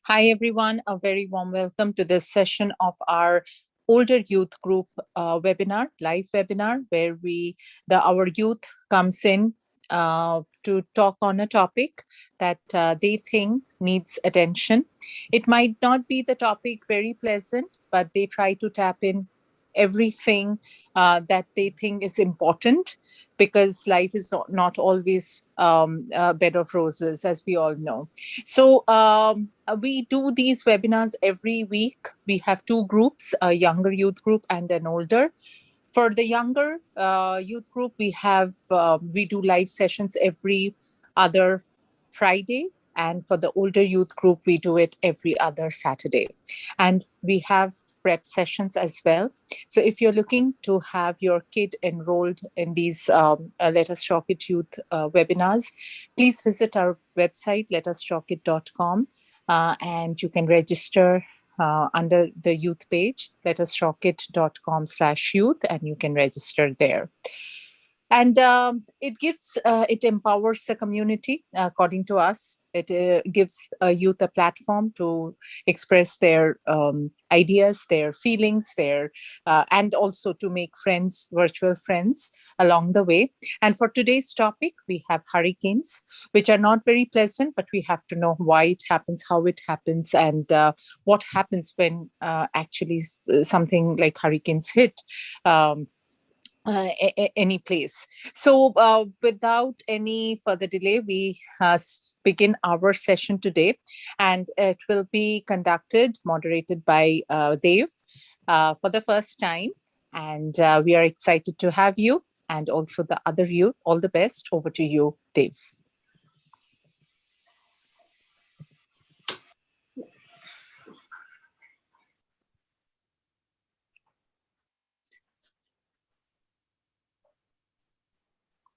Hi, everyone. A very warm welcome to this session of our older youth group webinar, live webinar, where our youth comes in to talk on a topic that they think needs attention. It might not be the topic very pleasant, but they try to tap in everything that they think is important, because life is not always a bed of roses, as we all know. So we do these webinars every week. We have two groups, a younger youth group and an older. For the younger youth group, we do live sessions every other Friday. And for the older youth group, we do it every other Saturday. And we have prep sessions as well. So if you're looking to have your kid enrolled in these Let Us Talk It youth webinars, please visit our website, LetUsTalkIt.com, and you can register under the youth page, LetUsTalkIt.com/youth, and you can register there. And it empowers the community, according to us. It gives youth a platform to express their ideas, their feelings, and also to make friends, virtual friends along the way. And for today's topic, we have hurricanes, which are not very pleasant, but we have to know why it happens, how it happens, and what happens when actually something like hurricanes hit any place. So without any further delay, we begin our session today, and it will be moderated by Dev for the first time. And we are excited to have you, and also the other youth. All the best. Over to you, Dev.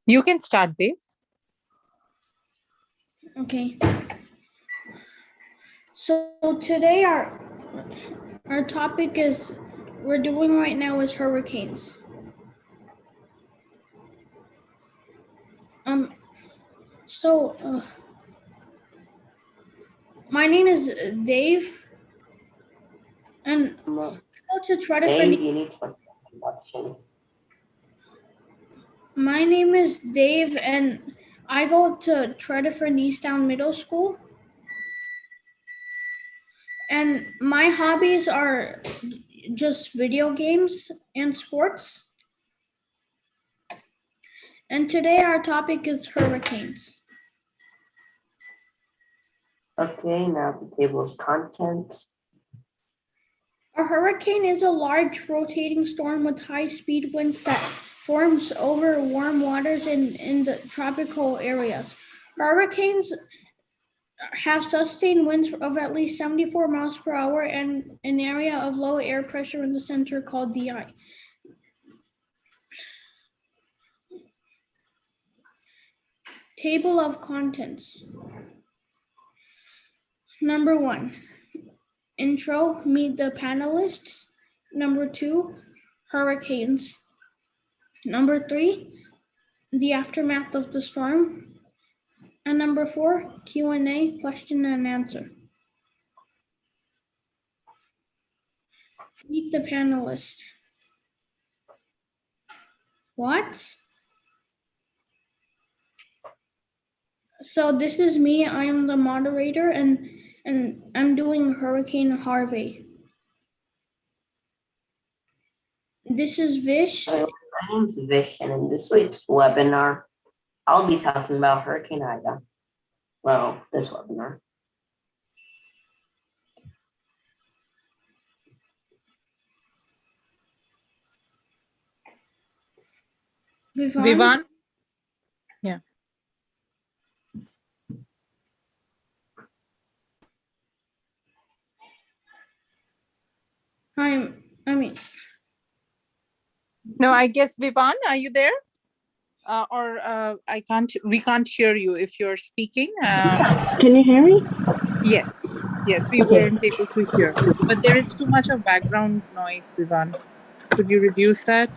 You can start, Dev. Okay. So today our topic we're doing right now is hurricanes. My name is Dave, and I go to try to find. My name is Dave, and I go to Treadiford Easttown Middle School. And my hobbies are just video games and sports. And today our topic is hurricanes. Okay, now the table of contents. A hurricane is a large rotating storm with high-speed winds that forms over warm waters in the tropical areas. Hurricanes have sustained winds of at least 74 miles per hour and an area of low air pressure in the center called the eye. Table of contents. Number 1, intro, meet the panelists. Number 2, hurricanes. Number 3, the aftermath of the storm. And number 4, Q&A, question and answer. Meet the panelist. What? So this is me, I am the moderator, and I'm doing Hurricane Harvey. This is Vish. My name's Vish, and in this week's webinar, I'll be talking about Hurricane Ida. Well, this webinar. Vivan? Yeah. No, I guess, Vivan, are you there? We can't hear you if you're speaking. Can you hear me? Yes, we weren't able to hear, but there is too much of background noise, Vivan. Could you reduce that?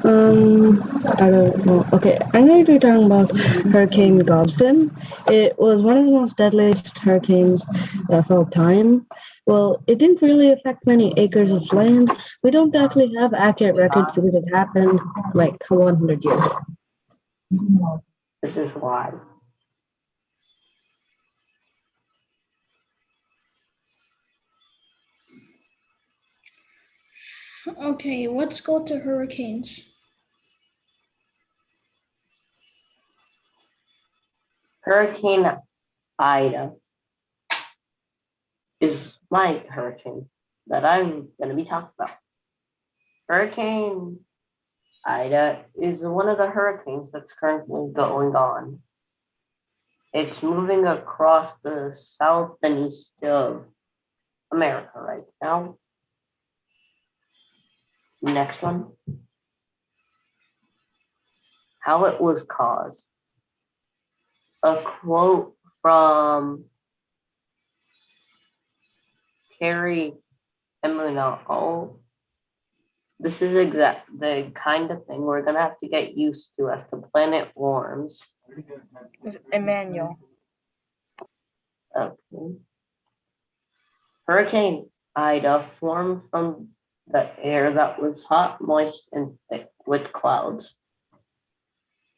I don't know. Okay, I'm going to be talking about Hurricane Gobson. It was one of the most deadliest hurricanes of all time. Well, it didn't really affect many acres of land. We don't actually have accurate records because it happened like 100 years ago. This is why. Okay, let's go to hurricanes. Hurricane Ida is my hurricane that I'm going to be talking about. Hurricane Ida is one of the hurricanes that's currently going on. It's moving across the south and east of America right now. Next one. How it was caused. A quote from Carrie Emunal. This is the kind of thing we're gonna have to get used to as the planet warms. Emmanuel. Okay. Hurricane Ida formed from the air that was hot, moist, and thick with clouds.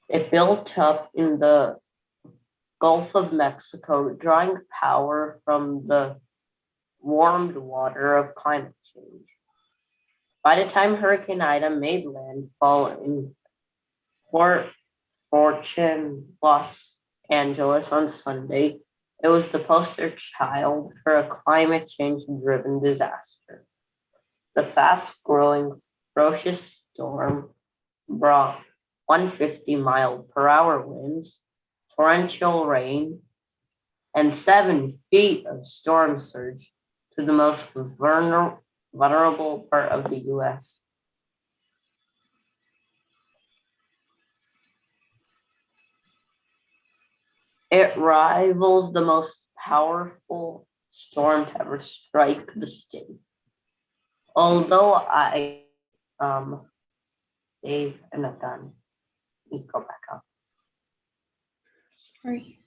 It built up in the Gulf of Mexico, drawing power from the warmed water of climate change. By the time Hurricane Ida made landfall in Port Fortune, Los Angeles on Sunday, it was the poster child for a climate change-driven disaster. The fast-growing, ferocious storm brought 150-mile-per-hour winds, torrential rain, and 7 feet of storm surge to the most vulnerable part of the U.S. It rivals the most powerful storm to ever strike the state. Although Dave, I'm not done. You go back up. Sorry.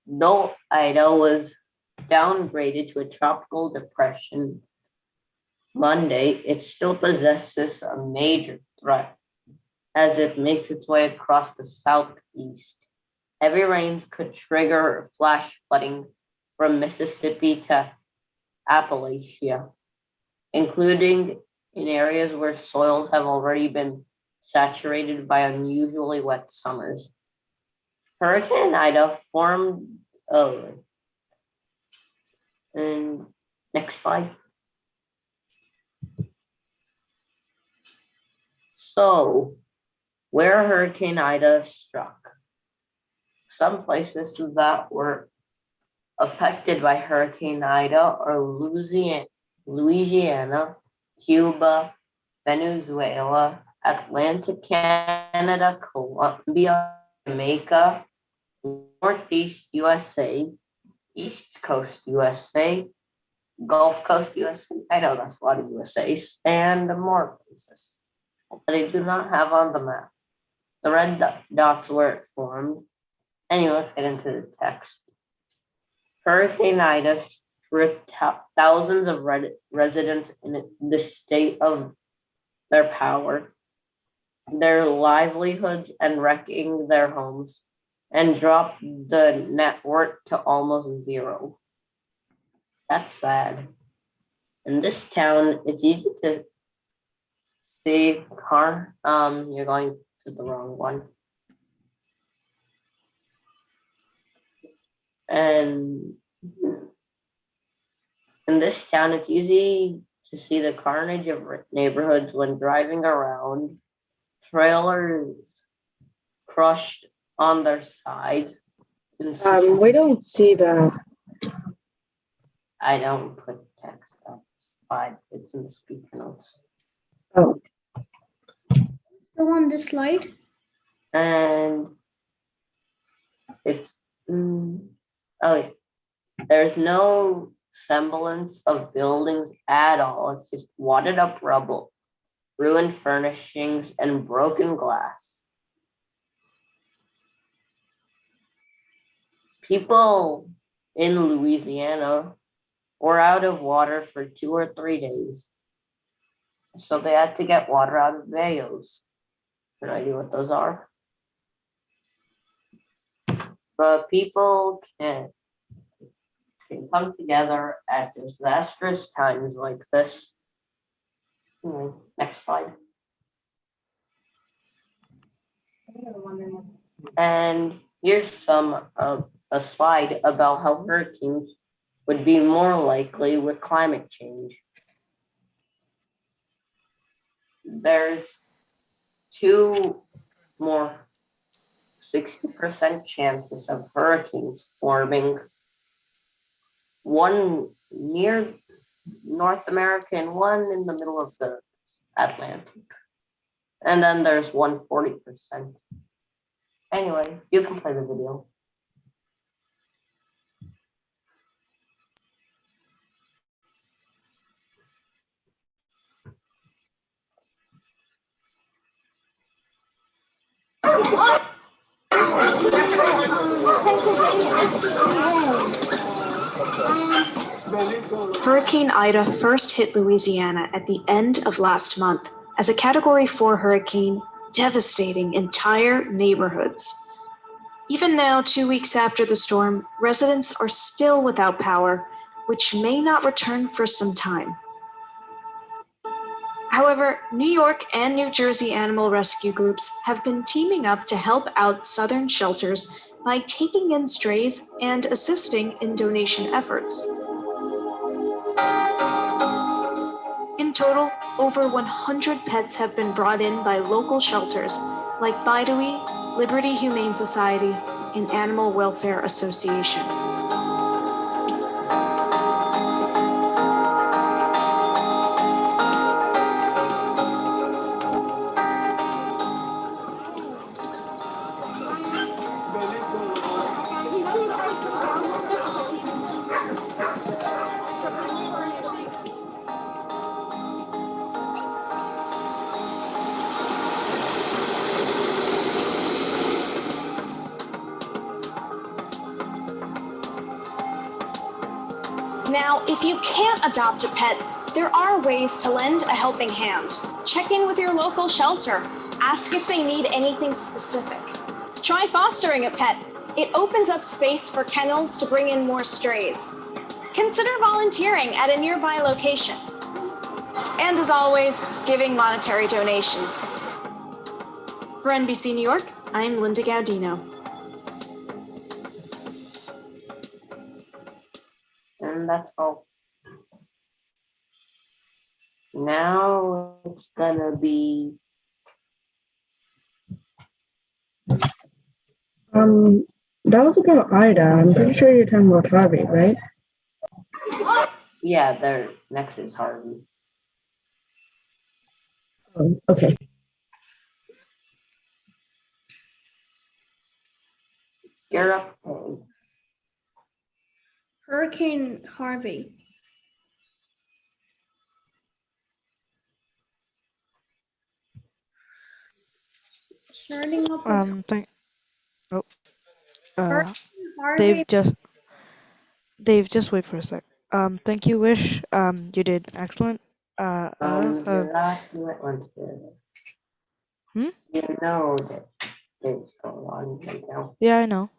Though Ida was downgraded to a tropical depression Monday, it still possesses a major threat as it makes its way across the southeast. Heavy rains could trigger flash flooding from Mississippi to Appalachia, including in areas where soils have already been saturated by unusually wet summers. Hurricane Ida formed and next slide. So, where Hurricane Ida struck. Some places that were affected by Hurricane Ida are Louisiana, Cuba, Venezuela, Atlantic Canada, Colombia, Jamaica, Northeast USA, East Coast USA, Gulf Coast USA. I know that's a lot of USAs, and more places that I do not have on the map. The red dots where it formed. Anyway, let's get into the text. Hurricane Ida stripped thousands of residents in the state of their power, their livelihoods, and wrecking their homes, and dropped the net worth to almost zero. That's sad. In this town, it's easy to see car. You're going to the wrong one. And in this town, it's easy to see the carnage of neighborhoods when driving around. Trailers crushed on their sides. We don't see that. I don't put text up, but it's in the speaker notes. Oh, Still on this slide? And it's there's no semblance of buildings at all. It's just wadded up rubble, ruined furnishings, and broken glass. People in Louisiana were out of water for 2 or 3 days. So they had to get water out of bayous. Can I do what those are? But people can come together at disastrous times like this. Next slide. And here's a slide about how hurricanes would be more likely with climate change. There's 2 more 60% chances of hurricanes forming, one near North America and one in the middle of the Atlantic. And then there's 140%. Anyway, you can play the video. Hurricane Ida first hit Louisiana at the end of last month as a Category 4 hurricane, devastating entire neighborhoods. Even now, 2 weeks after the storm, residents are still without power, which may not return for some time. However, New York and New Jersey animal rescue groups have been teaming up to help out southern shelters by taking in strays and assisting in donation efforts. In total, over 100 pets have been brought in by local shelters like Bidewee, Liberty Humane Society, and Animal Welfare Association. Now, if you can't adopt a pet, there are ways to lend a helping hand. Check in with your local shelter. Ask if they need anything specific. Try fostering a pet. It opens up space for kennels to bring in more strays. Consider volunteering at a nearby location. And as always, giving monetary donations. For NBC New York, I'm Linda Gaudino. And that's all. Now it's gonna be That was about Ida. I'm pretty sure you're talking about Harvey, right? yeah, there next is Harvey. Oh, okay. You're up. Hey. Hurricane Harvey. Starting up with Hurricane Harvey. Dave, just wait for a sec. Thank you, Wish. You did excellent. I love how. You're not doing one together. You know that things go on right now. Yeah, I know.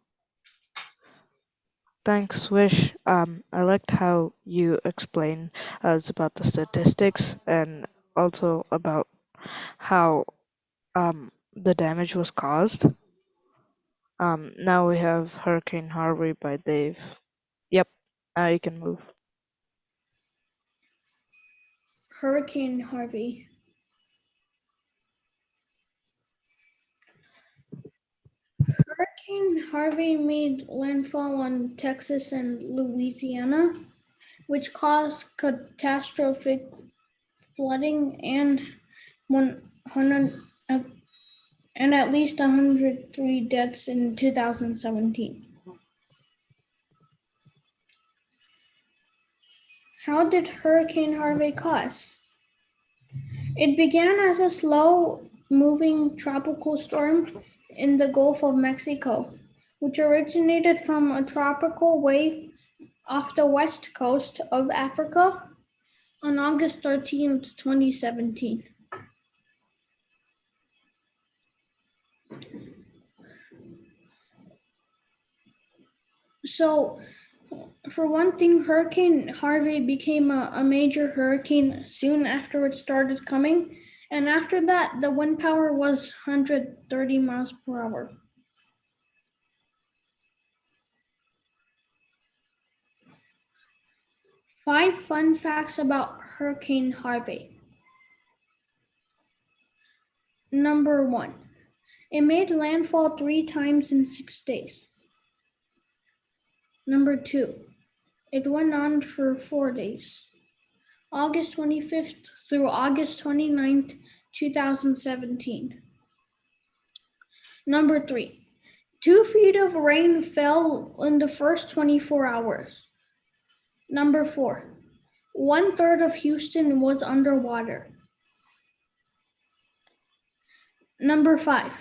Thanks, Wish. I liked how you explained us about the statistics and also about how the damage was caused. Now we have Hurricane Harvey by Dave. Yep, you can move. Hurricane Harvey. Hurricane Harvey made landfall on Texas and Louisiana, which caused catastrophic flooding and at least 103 deaths in 2017. How did Hurricane Harvey cause? It began as a slow-moving tropical storm in the Gulf of Mexico, which originated from a tropical wave off the west coast of Africa on August 13th, 2017. So, for one thing, Hurricane Harvey became a major hurricane soon after it started coming, and after that, the wind power was 130 miles per hour. Five fun facts about Hurricane Harvey. Number 1. It made landfall 3 times in 6 days. Number 2. It went on for 4 days. August 25th through August 29th, 2017. Number 3. 2 feet of rain fell in the first 24 hours. Number 4. 1/3 of Houston was underwater. Number 5.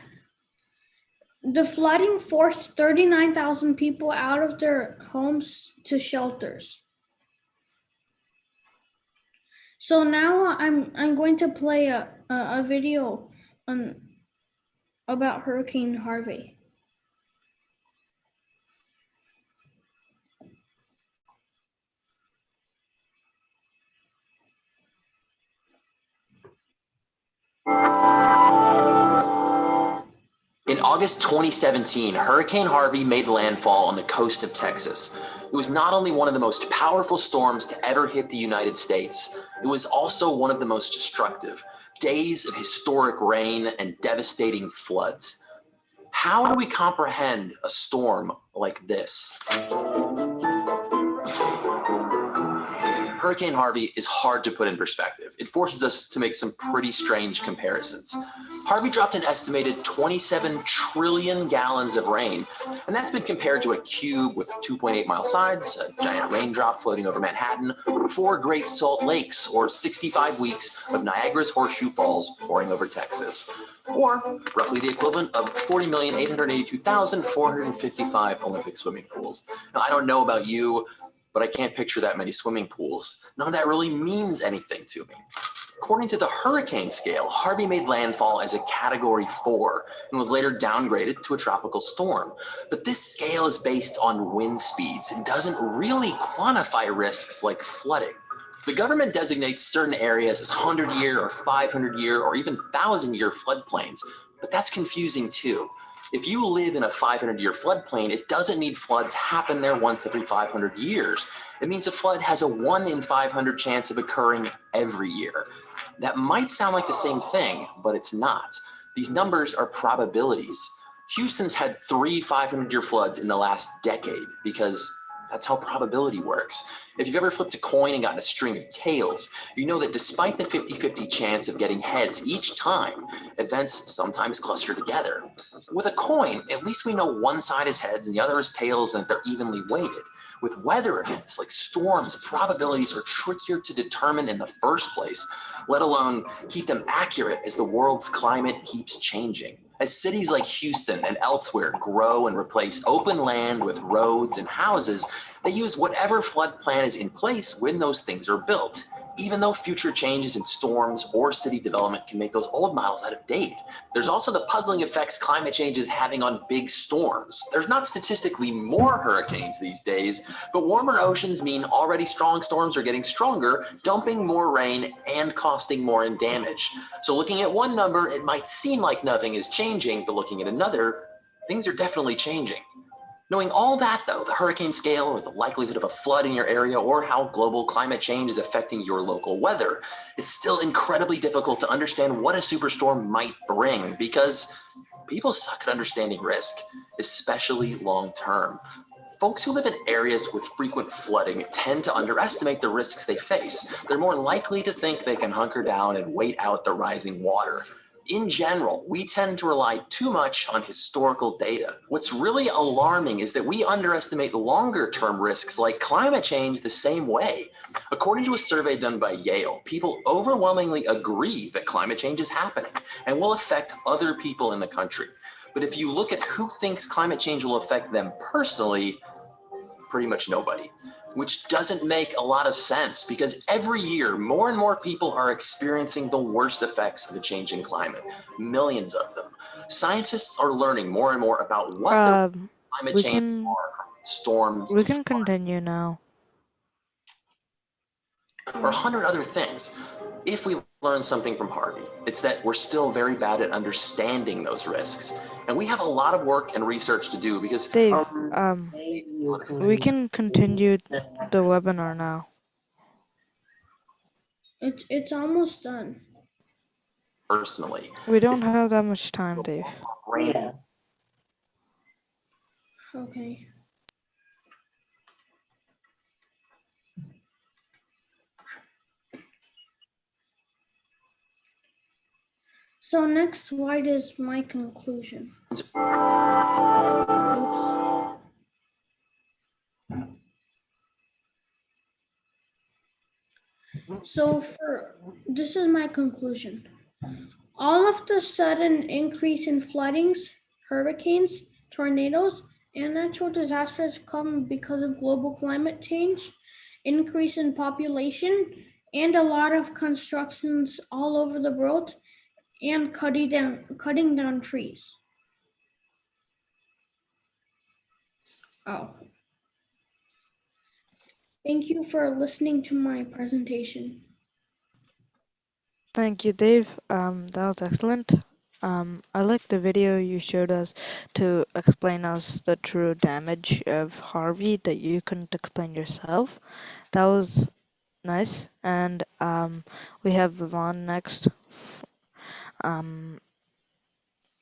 The flooding forced 39,000 people out of their homes to shelters. So now I'm going to play a video about Hurricane Harvey. In August 2017, Hurricane Harvey made landfall on the coast of Texas. It was not only one of the most powerful storms to ever hit the United States, it was also one of the most destructive. Days of historic rain and devastating floods. How do we comprehend a storm like this? Hurricane Harvey is hard to put in perspective. It forces us to make some pretty strange comparisons. Harvey dropped an estimated 27 trillion gallons of rain, and that's been compared to a cube with 2.8-mile sides, a giant raindrop floating over Manhattan, 4 Great Salt Lakes, or 65 weeks of Niagara's Horseshoe Falls pouring over Texas, or roughly the equivalent of 40,882,455 Olympic swimming pools. Now, I don't know about you, but I can't picture that many swimming pools. None of that really means anything to me. According to the hurricane scale, Harvey made landfall as a Category 4 and was later downgraded to a tropical storm. But this scale is based on wind speeds and doesn't really quantify risks like flooding. The government designates certain areas as 100-year or 500-year or even 1,000-year floodplains, but that's confusing too. If you live in a 500-year floodplain, it doesn't need floods happen there once every 500 years. It means a flood has a 1 in 500 chance of occurring every year. That might sound like the same thing, but it's not. These numbers are probabilities. Houston's had 3 500-year floods in the last decade because that's how probability works. If you've ever flipped a coin and gotten a string of tails, you know that despite the 50-50 chance of getting heads each time, events sometimes cluster together. With a coin, at least we know one side is heads and the other is tails and they're evenly weighted. With weather events like storms, probabilities are trickier to determine in the first place, let alone keep them accurate as the world's climate keeps changing. As cities like Houston and elsewhere grow and replace open land with roads and houses, they use whatever flood plan is in place when those things are built, even though future changes in storms or city development can make those old models out of date. There's also the puzzling effects climate change is having on big storms. There's not statistically more hurricanes these days, but warmer oceans mean already strong storms are getting stronger, dumping more rain and costing more in damage. So looking at one number, it might seem like nothing is changing, but looking at another, things are definitely changing. Knowing all that, though, the hurricane scale or the likelihood of a flood in your area or how global climate change is affecting your local weather, it's still incredibly difficult to understand what a superstorm might bring because people suck at understanding risk, especially long term. Folks who live in areas with frequent flooding tend to underestimate the risks they face. They're more likely to think they can hunker down and wait out the rising water. in general, we tend to rely too much on historical data. What's really alarming is that we underestimate longer-term risks like climate change the same way. According to a survey done by Yale, people overwhelmingly agree that climate change is happening and will affect other people in the country. But if you look at who thinks climate change will affect them personally, pretty much nobody, which doesn't make a lot of sense because every year more and more people are experiencing the worst effects of the changing climate, millions of them. Scientists are learning more and more about what the climate we change can are, from storms we to can continue now. or 100 other things. If we learn something from Harvey, it's that we're still very bad at understanding those risks. And we have a lot of work and research to do because Dave, Maybe you we can continue can. the webinar now. It's almost done. personally, We don't have that much time, Dave. brain Yeah. Okay. So next slide is my conclusion. Oops. So this is my conclusion. All of the sudden increase in floodings, hurricanes, tornadoes, and natural disasters come because of global climate change, increase in population, and a lot of constructions all over the world, and cutting down trees. Oh. Thank you for listening to my presentation. Thank you, Dave. That was excellent. I like the video you showed us to explain us the true damage of Harvey that you couldn't explain yourself. That was nice. And we have Vivon next.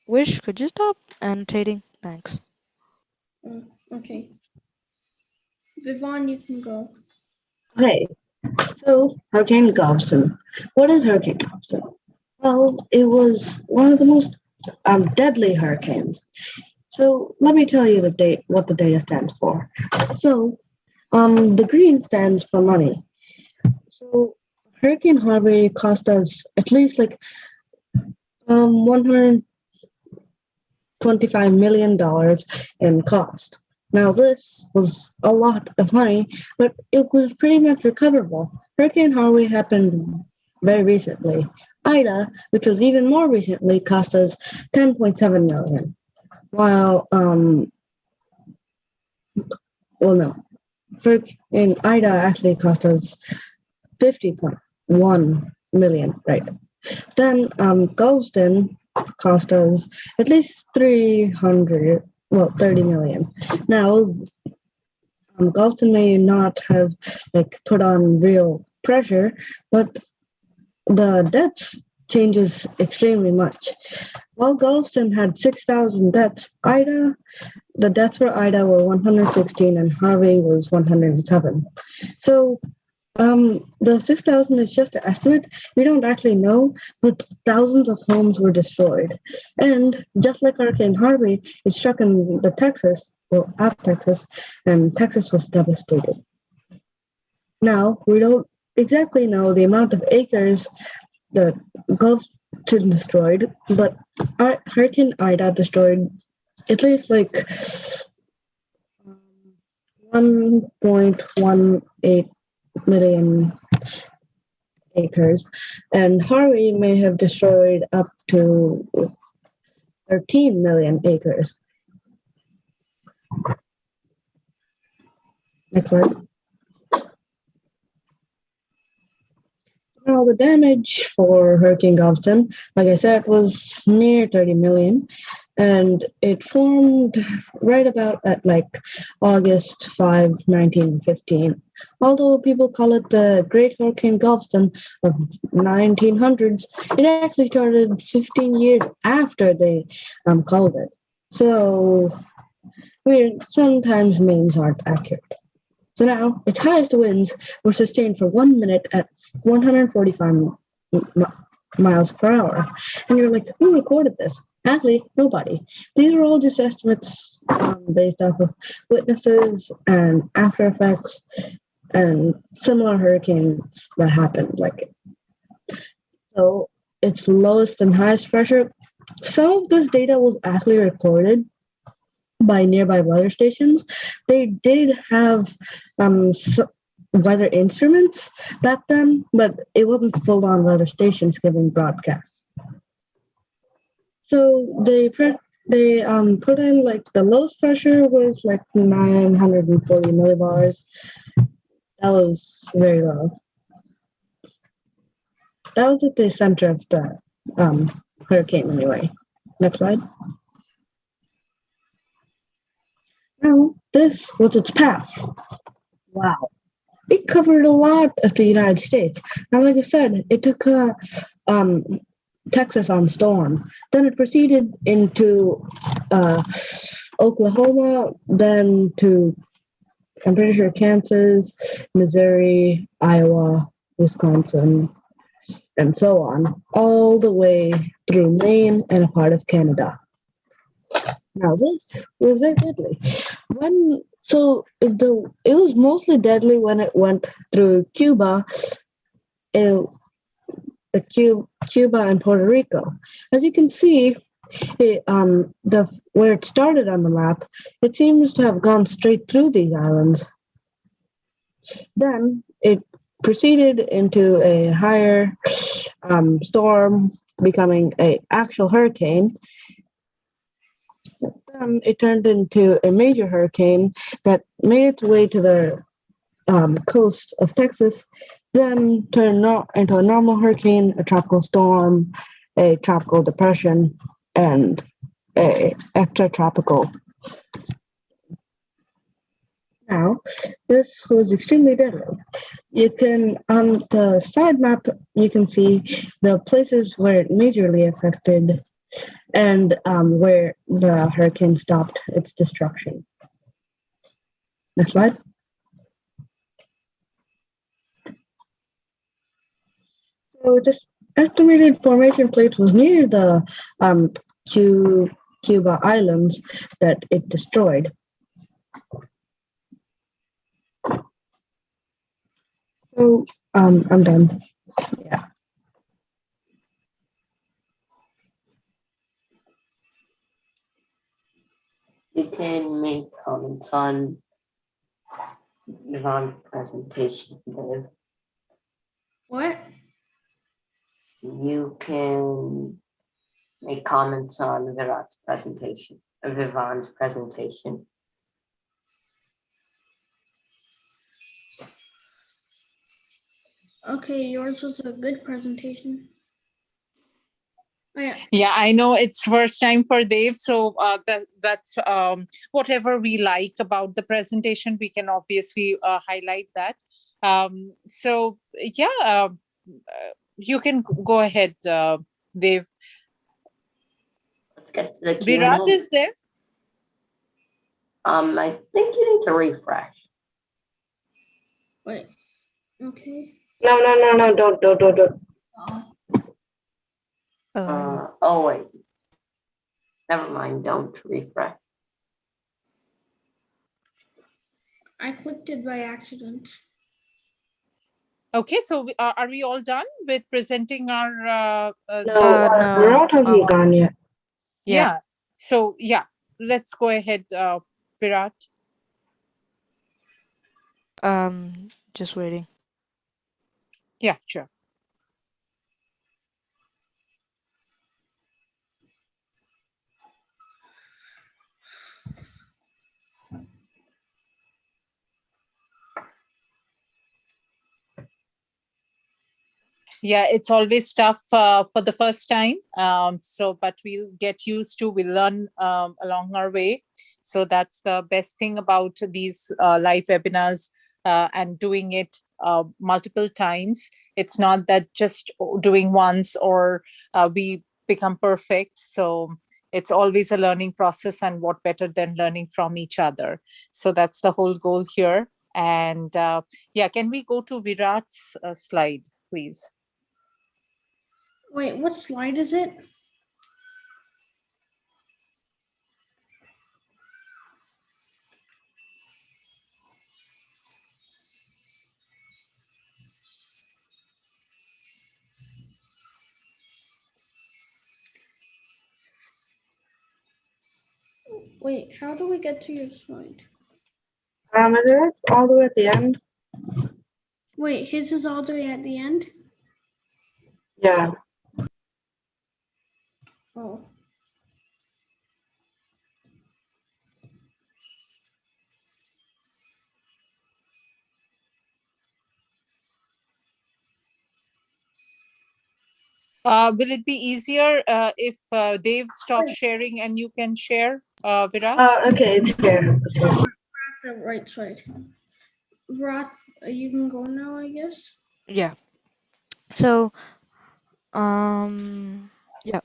Wish, could you stop annotating? Thanks. Okay. Vivon, you can go. Okay, so Hurricane Galveston. What is Hurricane Galveston? Well, it was one of the most deadly hurricanes. So let me tell you what the data stands for. So the green stands for money. So Hurricane Harvey cost us at least like $125 million in cost. Now this was a lot of money, but it was pretty much recoverable. Hurricane Harvey happened very recently. Ida, which was even more recently, cost us $10.7 million. While Hurricane Ida actually cost us $50.1 million, right? Then Galveston cost us at least $30 million. Now, Galveston may not have put on real pressure, but the deaths changes extremely much. While Galveston had 6,000 deaths, the deaths for Ida were 116 and Harvey was 107. So the 6,000 is just an estimate. We don't actually know, but thousands of homes were destroyed. And just like Hurricane Harvey, it struck in Texas, and Texas was devastated. Now, we don't exactly know the amount of acres that Galveston destroyed, but Hurricane Ida destroyed at least 1.18 million acres, and Harvey may have destroyed up to 13 million acres. Next slide. Now, the damage for Hurricane Galveston, like I said, was near 30 million, and it formed right about at August 5, 1915. Although people call it the Great Hurricane Galveston of 1900s, it actually started 15 years after they called it. So sometimes names aren't accurate. So now, its highest winds were sustained for 1 minute at 145 miles per hour. And you're like, who recorded this? Actually, nobody. These are all just estimates based off of witnesses and after effects and similar hurricanes that happened like it. So its lowest and highest pressure. Some of this data was actually recorded by nearby weather stations. They did have weather instruments back then, but it wasn't full-on weather stations giving broadcasts. So they put in like the lowest pressure was like 940 millibars. That was very low. That was at the center of the hurricane anyway. Next slide. Now, this was its path. Wow. It covered a lot of the United States. Now, like I said, it took Texas on storm. Then it proceeded into Oklahoma, then to, I'm pretty sure, Kansas, Missouri, Iowa, Wisconsin, and so on, all the way through Maine and a part of Canada. Now, this was very deadly. It was mostly deadly when it went through Cuba, Cuba and Puerto Rico. As you can see, where it started on the map, it seems to have gone straight through these islands. Then it proceeded into a higher storm, becoming an actual hurricane. Then it turned into a major hurricane that made its way to the coast of Texas, then turned into a normal hurricane, a tropical storm, a tropical depression, and a extratropical. Now, this was extremely deadly. You can, on the side map, you can see the places where it majorly affected and where the hurricane stopped its destruction. Next slide. So this estimated formation plate was near the Cuba Islands that it destroyed. So I'm done. Yeah. You can make comments on Yvonne's presentation, Dave. What? You can make comments on Virat's presentation, of Yvonne's presentation. Okay, yours was a good presentation. Oh, yeah. Yeah, I know it's first time for Dave, so that's whatever we like about the presentation, we can obviously highlight that. So yeah, you can go ahead, Dave. Let's get to the Virat Q&A. is there? I think you need to refresh. Wait. Okay. No, don't. Oh wait. Never mind, don't refresh. I clicked it by accident. Okay, so are we all done with presenting our? No, we're not talking gone yet. Yeah. So yeah, let's go ahead, Virat. Just waiting. Yeah, sure. Yeah, it's always tough for the first time. But we'll get used to, we'll learn along our way. So that's the best thing about these live webinars and doing it multiple times. It's not that just doing once or we become perfect. So it's always a learning process, and what better than learning from each other. So that's the whole goal here. And yeah, can we go to Virat's slide, please? Wait, what slide is it? Wait, how do we get to your slide? Is it all the way at the end? Wait, his is all the way at the end? Yeah. Oh. Will it be easier if Dave stops sharing and you can share, Virat? Okay, it's here. The right side. Virat, you can go now, I guess. Yeah. So, yeah.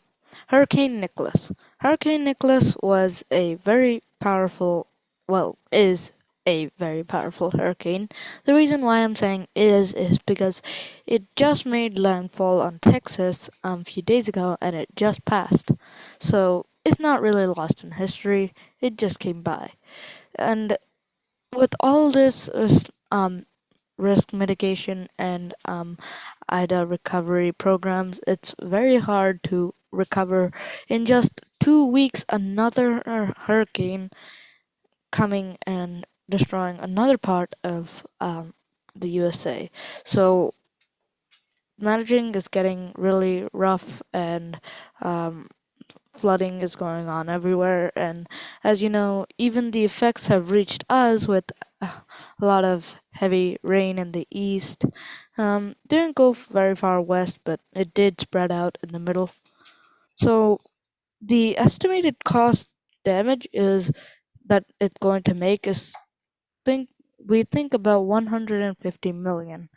Hurricane Nicholas. Hurricane Nicholas was a very powerful, well, is a very powerful hurricane. The reason why I'm saying is because it just made landfall on Texas a few days ago and it just passed. So it's not really lost in history, it just came by. And with all this risk mitigation and IDA recovery programs, it's very hard to recover in just 2 weeks. Another hurricane coming and destroying another part of the USA. So managing is getting really rough, and flooding is going on everywhere. And as you know, even the effects have reached us with a lot of heavy rain in the east. Didn't go very far west, but it did spread out in the middle. So the estimated cost damage is that it's going to make is think we think about 150 million.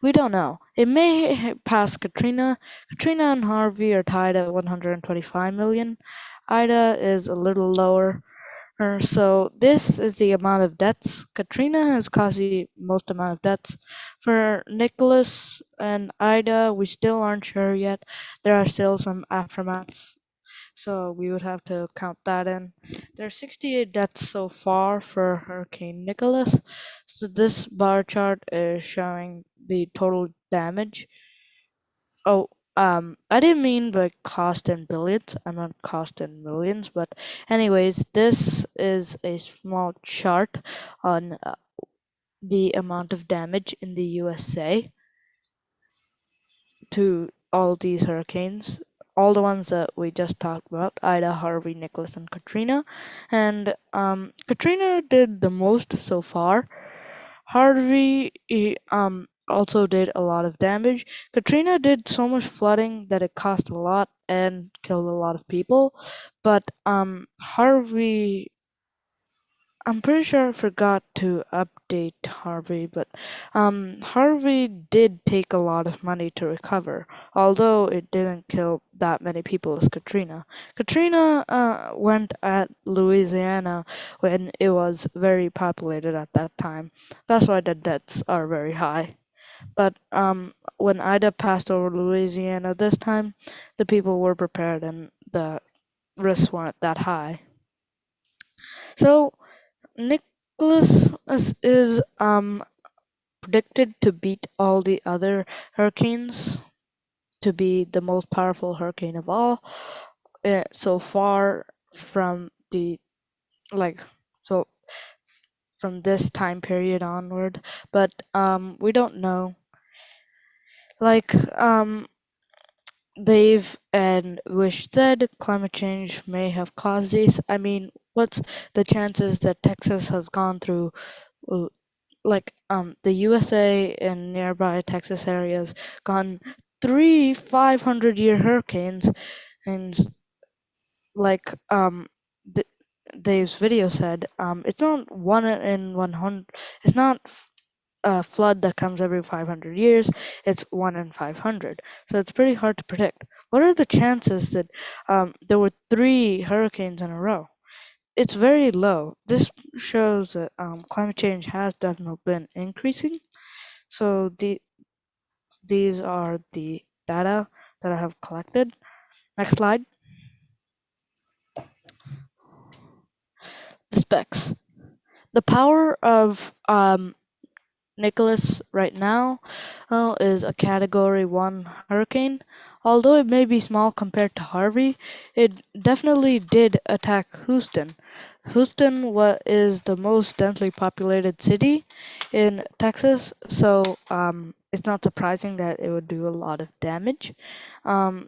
We don't know. It may pass Katrina. Katrina and Harvey are tied at 125 million. Ida is a little lower. So this is the amount of deaths. Katrina has caused the most amount of deaths. For Nicholas and Ida, we still aren't sure yet. There are still some aftermaths, so we would have to count that in. There are 68 deaths so far for Hurricane Nicholas. So this bar chart is showing the total damage. Oh, I didn't mean by cost in billions. I meant cost in millions. But anyways, this is a small chart on the amount of damage in the USA to all these hurricanes, all the ones that we just talked about: Ida, Harvey, Nicholas, and Katrina. And Katrina did the most so far. Harvey also did a lot of damage. Katrina did so much flooding that it cost a lot and killed a lot of people. But Harvey, I'm pretty sure I forgot to update Harvey, but Harvey did take a lot of money to recover, although it didn't kill that many people as Katrina. Katrina went at Louisiana when it was very populated at that time. That's why the deaths are very high. But when Ida passed over Louisiana this time, the people were prepared and the risks weren't that high. So Nicholas is predicted to beat all the other hurricanes to be the most powerful hurricane of all. So far from the like so from this time period onward, but we don't know. Like Dave and Wish said, climate change may have caused these. I mean, what's the chances that Texas has gone through the USA and nearby Texas areas gone 3 500-year hurricanes, and like Dave's video said, it's not 1 in 100. It's not a flood that comes every 500 years. It's 1 in 500. So it's pretty hard to predict. What are the chances that there were 3 hurricanes in a row? It's very low. This shows that climate change has definitely been increasing. So these are the data that I have collected. Next slide. The specs. The power of Nicholas right now is a Category 1 hurricane. Although it may be small compared to Harvey, it definitely did attack Houston. Houston is the most densely populated city in Texas, so it's not surprising that it would do a lot of damage. Um,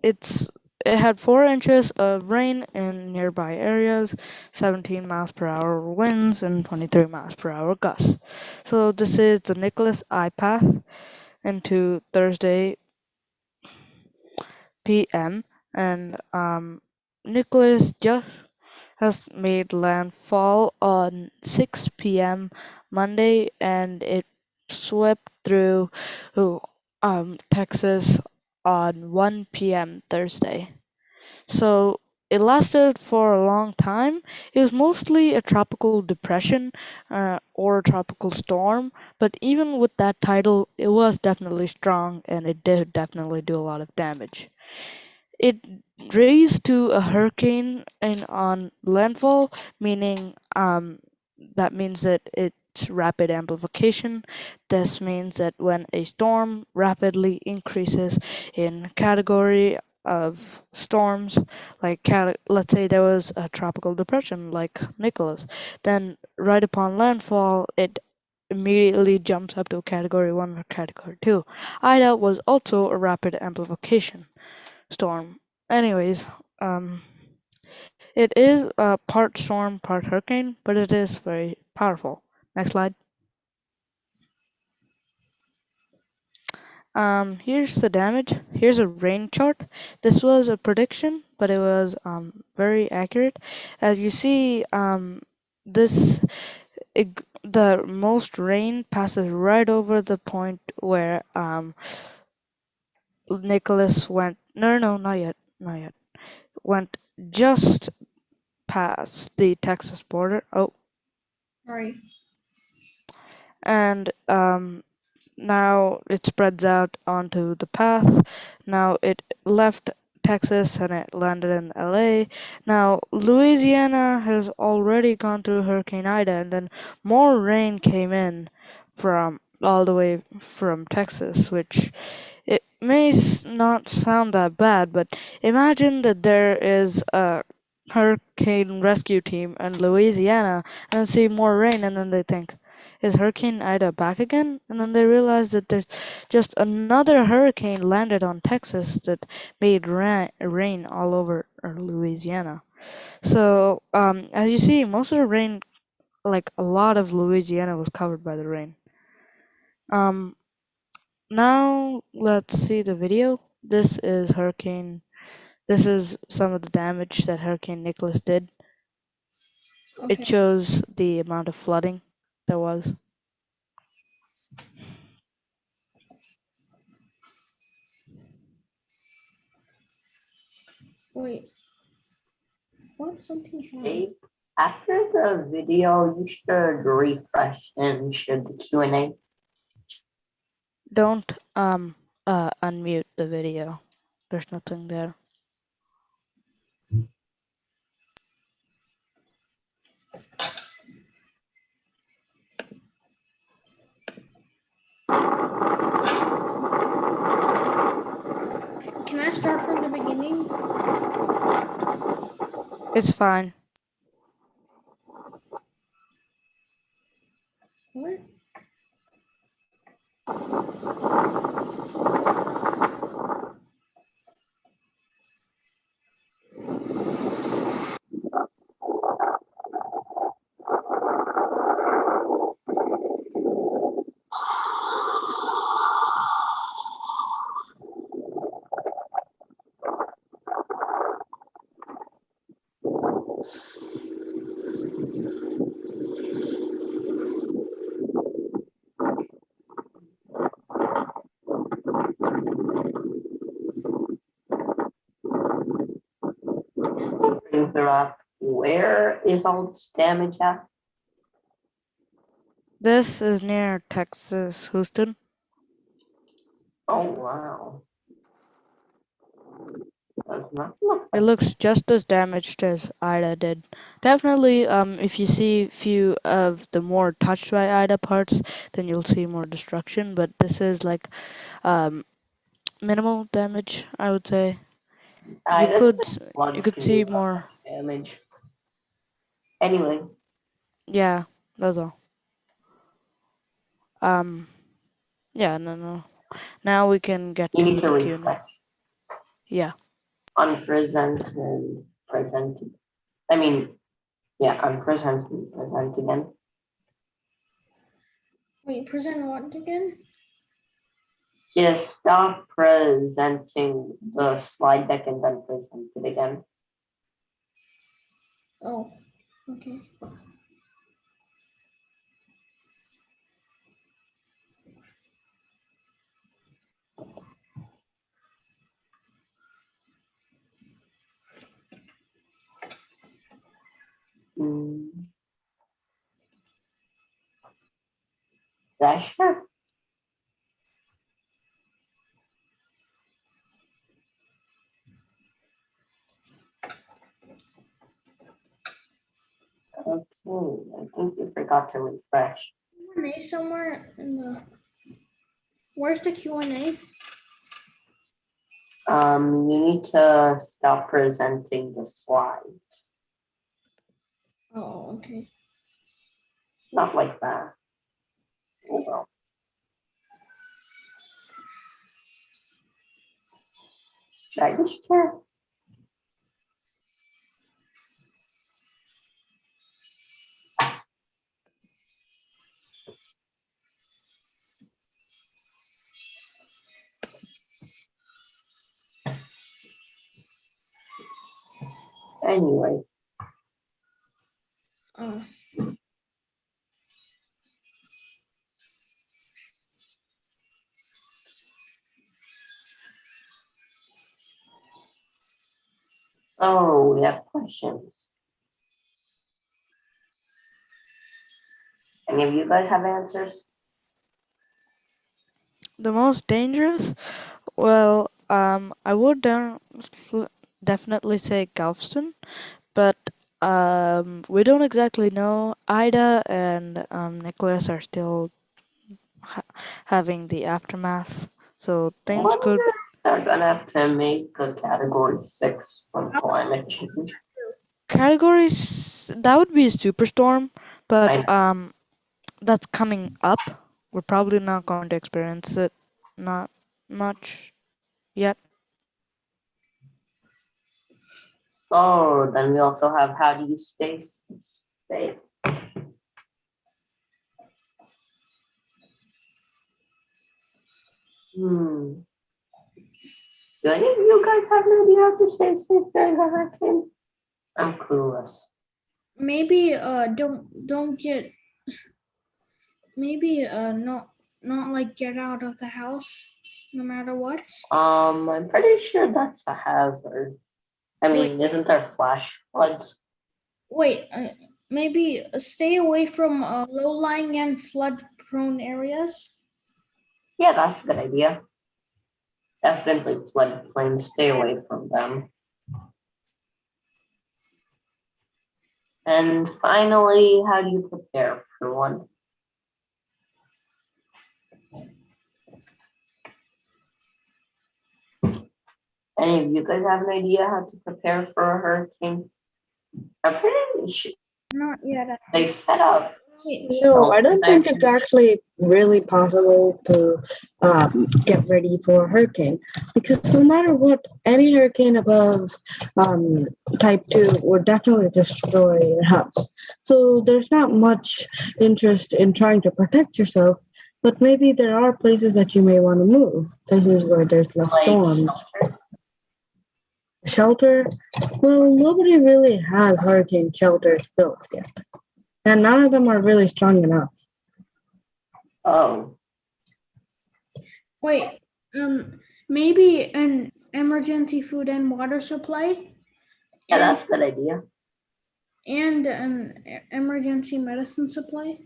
it had 4 inches of rain in nearby areas, 17 miles per hour winds, and 23 miles per hour gusts. So this is the Nicholas I path into Thursday p.m. and Nicholas just has made landfall on 6 p.m. Monday, and it swept through Texas on 1 p.m. Thursday. So it lasted for a long time. It was mostly a tropical depression or a tropical storm, but even with that title, it was definitely strong and it did definitely do a lot of damage. It raised to a hurricane on landfall, meaning that means that it's rapid amplification. This means that when a storm rapidly increases in category of storms, like let's say there was a tropical depression like Nicholas, then right upon landfall, it immediately jumps up to Category 1 or Category 2. Ida was also a rapid amplification storm. Anyways, it is a part storm, part hurricane, but it is very powerful. Next slide. Here's the damage. Here's a rain chart. This was a prediction, but it was very accurate. As you see, the most rain passes right over the point where Nicholas went. No, not yet. Went just past the Texas border. Oh, Right. and now it spreads out onto the path. Now it left Texas and it landed in LA. Now Louisiana has already gone through Hurricane Ida, and then more rain came in from all the way from Texas, which it may not sound that bad, but imagine that there is a hurricane rescue team in Louisiana and then see more rain, and then they think, is Hurricane Ida back again? And then they realize that there's just another hurricane landed on Texas that made rain all over Louisiana. So, as you see, most of the rain, like a lot of Louisiana, was covered by the rain. Now let's see the video. This is some of the damage that Hurricane Nicholas did. Okay. It shows the amount of flooding there was. Wait. What? Something's wrong. Dave, after the video, you should refresh and should the Q&A. Don't unmute the video. There's nothing there. Can I start from the beginning? It's fine. What? Interrupt. Where is all this damage at? This is near Texas, Houston. Oh wow. Does not look It like looks just as damaged as Ida did. Definitely, if you see few of the more touched by Ida parts, then you'll see more destruction. But this is like minimal damage, I would say. You Ida's could flood you could can do see that more. much damage. Anyway, Yeah, that's all. Yeah, no. Now we can get you need to to the Q&A. refresh. Yeah. Unpresent and present. I mean, yeah, unpresent and present again. Wait, present what again? Just stop presenting the slide deck and then present it again. Oh, okay. Mm. Sure. Okay, I think you forgot to refresh. Q&A somewhere in the. Where's the Q&A? You need to stop presenting the slides. Oh, okay. Not like that. Oh well. Should I just check? Anyway, Oh, oh, we have questions. Any of you guys have answers? The most dangerous? Well, I would definitely say Galveston, but we don't exactly know. Ida and Nicholas are still having the aftermath, so things could. They're gonna have to make a category 6 from climate change. Categories that would be a superstorm, but I that's coming up. We're probably not going to experience it, not much yet. So then we also have how do you stay safe? Do any of you guys have an idea how to stay safe during a hurricane? I'm clueless. maybe don't get. Maybe not like get out of the house, no matter what. I'm pretty sure that's a hazard. I mean, isn't there flash floods? Wait, maybe stay away from low-lying and flood-prone areas. Yeah, that's a good idea. Definitely floodplains, stay away from them. And finally, how do you prepare for one? Any of you guys have an idea how to prepare for a hurricane? I'm pretty sure Not yet. they set up. No, I don't think it's actually really possible to get ready for a hurricane because no matter what, any hurricane above type 2 would definitely destroy your house. So there's not much interest in trying to protect yourself, but maybe there are places that you may want to move, places where there's less storms. Shelter? Well, nobody really has hurricane shelters built yet. And none of them are really strong enough. Oh. Wait, maybe an emergency food and water supply. Yeah, that's a good idea. And an emergency medicine supply.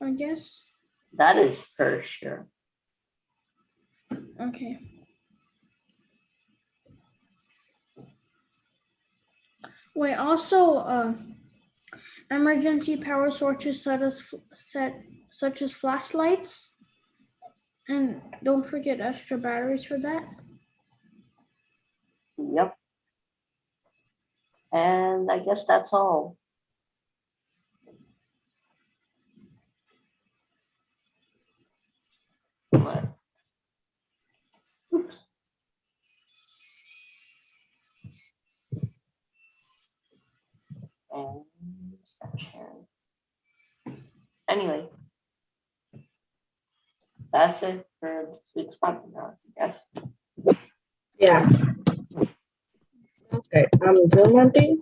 I guess. That is for sure. Okay. Wait, also, emergency power sources such as flashlights. And don't forget extra batteries for that. Yep. And I guess that's all. What? Oops. And stop sharing. Anyway, that's it for this week's webinar, I guess. Yeah. Okay. Jill Monty?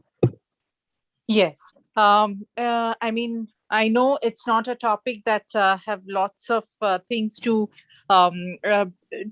Yes. I mean, I know it's not a topic that have lots of things to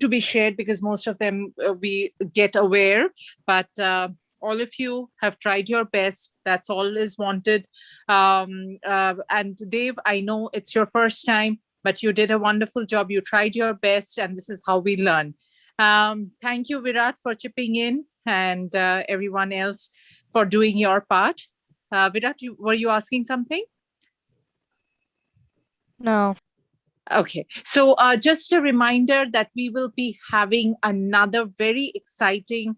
be shared, because most of them we get aware, but all of you have tried your best. That's all is wanted. And Dave, I know it's your first time, but you did a wonderful job. You tried your best, and this is how we learn. Thank you, Virat, for chipping in, and everyone else for doing your part. Virat, were you asking something? No. Okay, so just a reminder that we will be having another very exciting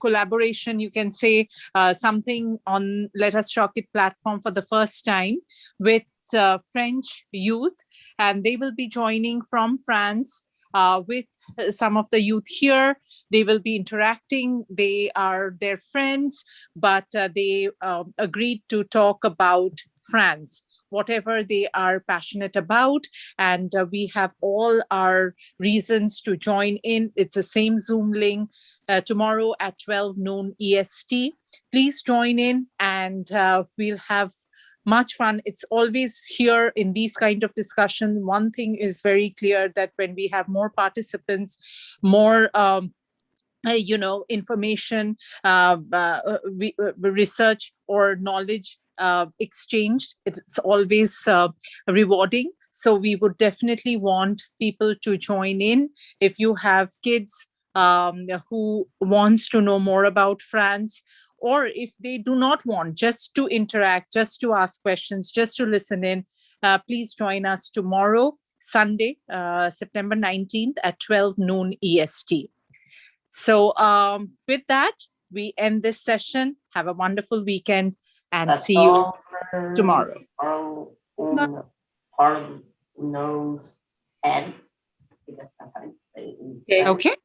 collaboration, you can say, something on LetUsTalkIt platform for the first time with French youth, and they will be joining from France. With some of the youth here. They will be interacting. They are their friends, but they agreed to talk about France, whatever they are passionate about. And we have all our reasons to join in. It's the same Zoom link tomorrow at 12 noon EST. Please join in, and we'll have much fun. It's always here in these kind of discussion. One thing is very clear, that when we have more participants, more information, research or knowledge exchanged, it's always rewarding. So we would definitely want people to join in. If you have kids who wants to know more about France, or if they do not want, just to interact, just to ask questions, just to listen in, please join us tomorrow, Sunday, September 19th at 12 noon EST. So with that, we end this session. Have a wonderful weekend, and That's see you all for tomorrow. Harlow knows Ed. I guess that's how you say it in Okay. French. Okay.